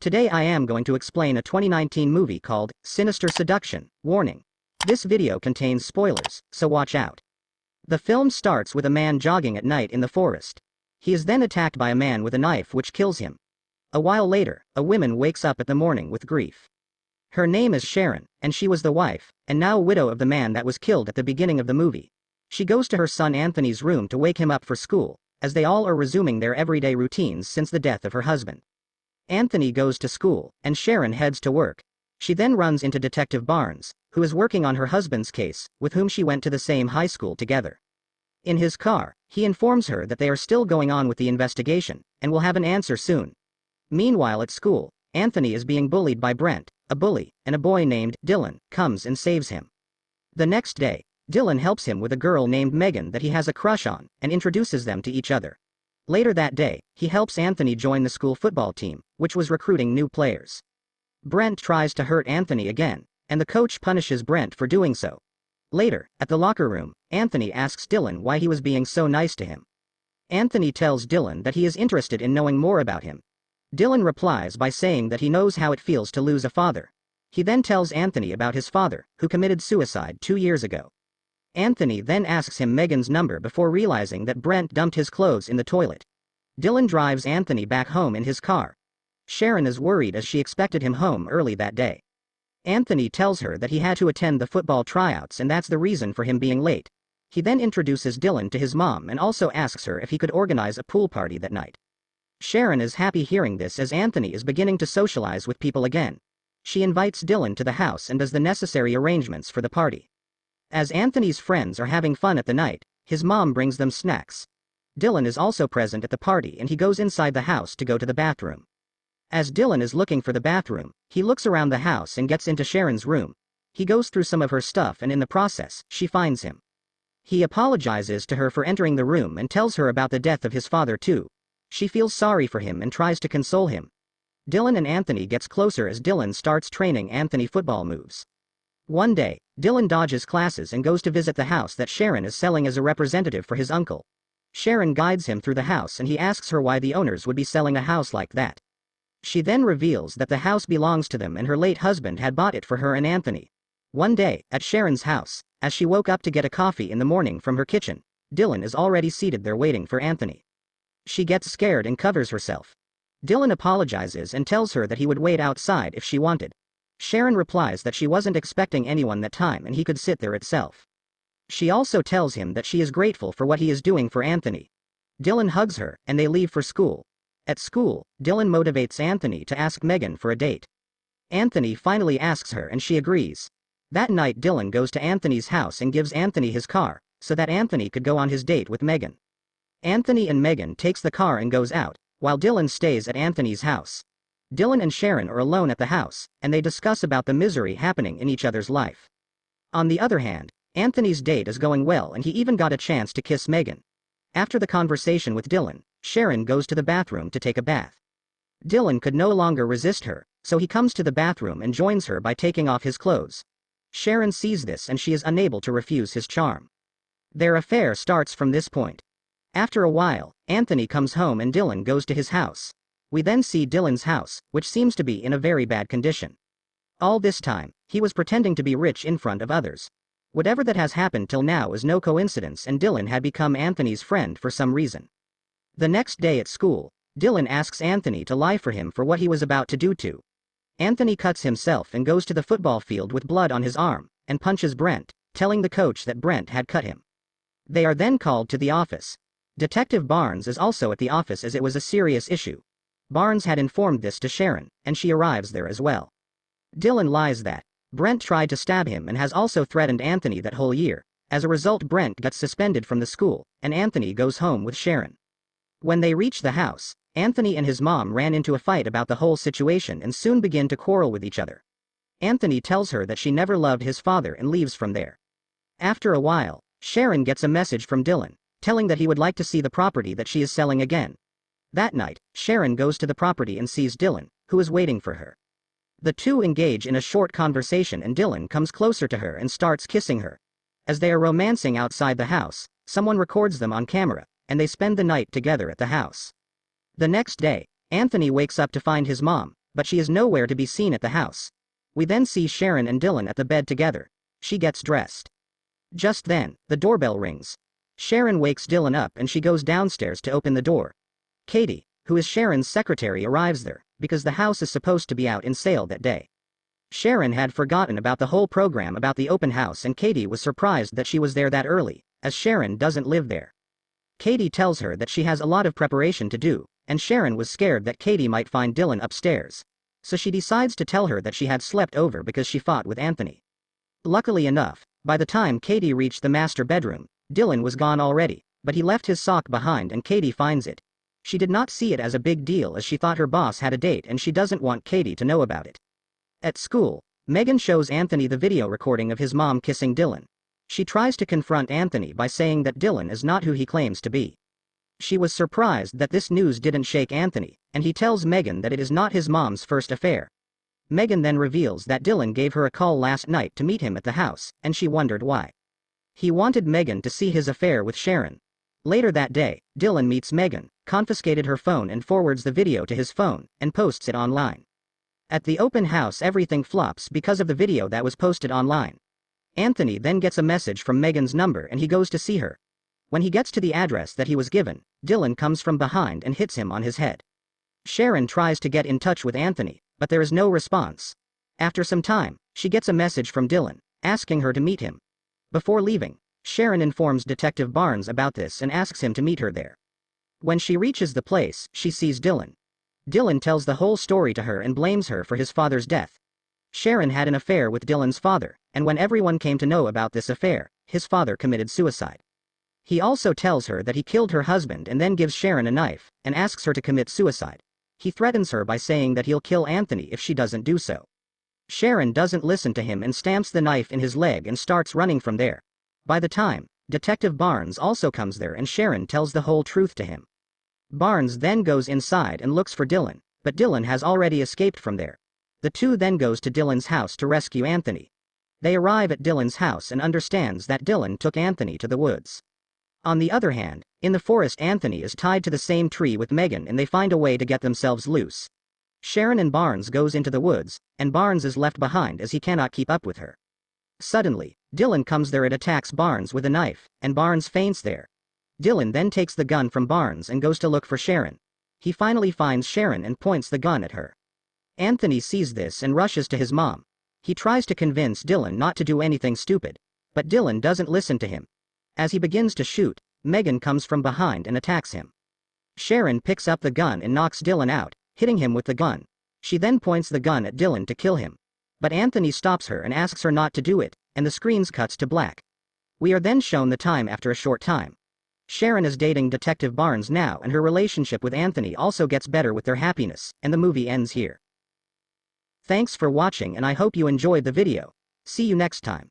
Today I am going to explain a 2019 movie called Sinister Seduction. Warning. This video contains spoilers, so watch out. The film starts with a man jogging at night in the forest. He is then attacked by a man with a knife which kills him. A while later, a woman wakes up at the morning with grief. Her name is Sharon, and she was the wife, and now widow of the man that was killed at the beginning of the movie. She goes to her son Anthony's room to wake him up for school, as they all are resuming their everyday routines since the death of her husband. Anthony goes to school, and Sharon heads to work. She then runs into Detective Barnes, who is working on her husband's case, with whom she went to the same high school together. In his car, he informs her that they are still going on with the investigation, and will have an answer soon. Meanwhile at school, Anthony is being bullied by Brent, a bully, and a boy named Dylan comes and saves him. The next day, Dylan helps him with a girl named Megan that he has a crush on, and introduces them to each other. Later that day, he helps Anthony join the school football team, which was recruiting new players. Brent tries to hurt Anthony again, and the coach punishes Brent for doing so. Later, at the locker room, Anthony asks Dylan why he was being so nice to him. Anthony tells Dylan that he is interested in knowing more about him. Dylan replies by saying that he knows how it feels to lose a father. He then tells Anthony about his father, who committed suicide 2 years ago. Anthony then asks him Megan's number before realizing that Brent dumped his clothes in the toilet. Dylan drives Anthony back home in his car. Sharon is worried as she expected him home early that day. Anthony tells her that he had to attend the football tryouts and that's the reason for him being late. He then introduces Dylan to his mom and also asks her if he could organize a pool party that night. Sharon is happy hearing this as Anthony is beginning to socialize with people again. She invites Dylan to the house and does the necessary arrangements for the party. As Anthony's friends are having fun at the night, his mom brings them snacks. Dylan is also present at the party and he goes inside the house to go to the bathroom. As Dylan is looking for the bathroom, he looks around the house and gets into Sharon's room. He goes through some of her stuff and in the process, she finds him. He apologizes to her for entering the room and tells her about the death of his father too. She feels sorry for him and tries to console him. Dylan and Anthony gets closer as Dylan starts training Anthony football moves. One day, Dylan dodges classes and goes to visit the house that Sharon is selling as a representative for his uncle. Sharon guides him through the house and he asks her why the owners would be selling a house like that. She then reveals that the house belongs to them and her late husband had bought it for her and Anthony. One day, at Sharon's house, as she woke up to get a coffee in the morning from her kitchen, Dylan is already seated there waiting for Anthony. She gets scared and covers herself. Dylan apologizes and tells her that he would wait outside if she wanted. Sharon replies that she wasn't expecting anyone that time and he could sit there itself. She also tells him that she is grateful for what he is doing for Anthony. Dylan hugs her, and they leave for school. At school, Dylan motivates Anthony to ask Megan for a date. Anthony finally asks her and she agrees. That night Dylan goes to Anthony's house and gives Anthony his car, so that Anthony could go on his date with Megan. Anthony and Megan takes the car and goes out, while Dylan stays at Anthony's house. Dylan and Sharon are alone at the house, and they discuss about the misery happening in each other's life. On the other hand, Anthony's date is going well and he even got a chance to kiss Megan. After the conversation with Dylan, Sharon goes to the bathroom to take a bath. Dylan could no longer resist her, so he comes to the bathroom and joins her by taking off his clothes. Sharon sees this and she is unable to refuse his charm. Their affair starts from this point. After a while, Anthony comes home and Dylan goes to his house. We then see Dylan's house, which seems to be in a very bad condition. All this time, he was pretending to be rich in front of others. Whatever that has happened till now is no coincidence and Dylan had become Anthony's friend for some reason. The next day at school, Dylan asks Anthony to lie for him for what he was about to do to. Anthony cuts himself and goes to the football field with blood on his arm, and punches Brent, telling the coach that Brent had cut him. They are then called to the office. Detective Barnes is also at the office as it was a serious issue. Barnes had informed this to Sharon, and she arrives there as well. Dylan lies that Brent tried to stab him and has also threatened Anthony that whole year. As a result, Brent gets suspended from the school, and Anthony goes home with Sharon. When they reach the house, Anthony and his mom ran into a fight about the whole situation and soon begin to quarrel with each other. Anthony tells her that she never loved his father and leaves from there. After a while, Sharon gets a message from Dylan, telling that he would like to see the property that she is selling again. That night, Sharon goes to the property and sees Dylan, who is waiting for her. The two engage in a short conversation and Dylan comes closer to her and starts kissing her. As they are romancing outside the house, someone records them on camera, and they spend the night together at the house. The next day, Anthony wakes up to find his mom, but she is nowhere to be seen at the house. We then see Sharon and Dylan at the bed together. She gets dressed. Just then, the doorbell rings. Sharon wakes Dylan up and she goes downstairs to open the door. Katie, who is Sharon's secretary, arrives there, because the house is supposed to be out in sale that day. Sharon had forgotten about the whole program about the open house, and Katie was surprised that she was there that early, as Sharon doesn't live there. Katie tells her that she has a lot of preparation to do, and Sharon was scared that Katie might find Dylan upstairs. So she decides to tell her that she had slept over because she fought with Anthony. Luckily enough, by the time Katie reached the master bedroom, Dylan was gone already, but he left his sock behind and Katie finds it. She did not see it as a big deal as she thought her boss had a date and she doesn't want Katie to know about it. At school, Megan shows Anthony the video recording of his mom kissing Dylan. She tries to confront Anthony by saying that Dylan is not who he claims to be. She was surprised that this news didn't shake Anthony, and he tells Megan that it is not his mom's first affair. Megan then reveals that Dylan gave her a call last night to meet him at the house, and she wondered why. He wanted Megan to see his affair with Sharon. Later that day, Dylan meets Megan, confiscated her phone and forwards the video to his phone, and posts it online. At the open house everything flops because of the video that was posted online. Anthony then gets a message from Megan's number and he goes to see her. When he gets to the address that he was given, Dylan comes from behind and hits him on his head. Sharon tries to get in touch with Anthony, but there is no response. After some time, she gets a message from Dylan, asking her to meet him. Before leaving, Sharon informs Detective Barnes about this and asks him to meet her there. When she reaches the place, she sees Dylan. Dylan tells the whole story to her and blames her for his father's death. Sharon had an affair with Dylan's father, and when everyone came to know about this affair, his father committed suicide. He also tells her that he killed her husband and then gives Sharon a knife, and asks her to commit suicide. He threatens her by saying that he'll kill Anthony if she doesn't do so. Sharon doesn't listen to him and stamps the knife in his leg and starts running from there. By the time, Detective Barnes also comes there and Sharon tells the whole truth to him. Barnes then goes inside and looks for Dylan, but Dylan has already escaped from there. The two then goes to Dylan's house to rescue Anthony. They arrive at Dylan's house and understands that Dylan took Anthony to the woods. On the other hand, in the forest Anthony is tied to the same tree with Megan and they find a way to get themselves loose. Sharon and Barnes goes into the woods, and Barnes is left behind as he cannot keep up with her. Suddenly, Dylan comes there and attacks Barnes with a knife, and Barnes faints there. Dylan then takes the gun from Barnes and goes to look for Sharon. He finally finds Sharon and points the gun at her. Anthony sees this and rushes to his mom. He tries to convince Dylan not to do anything stupid, but Dylan doesn't listen to him. As he begins to shoot, Megan comes from behind and attacks him. Sharon picks up the gun and knocks Dylan out, hitting him with the gun. She then points the gun at Dylan to kill him. But Anthony stops her and asks her not to do it, and the screen cuts to black. We are then shown the time after a short time. Sharon is dating Detective Barnes now and her relationship with Anthony also gets better with their happiness, and the movie ends here. Thanks for watching and I hope you enjoyed the video. See you next time.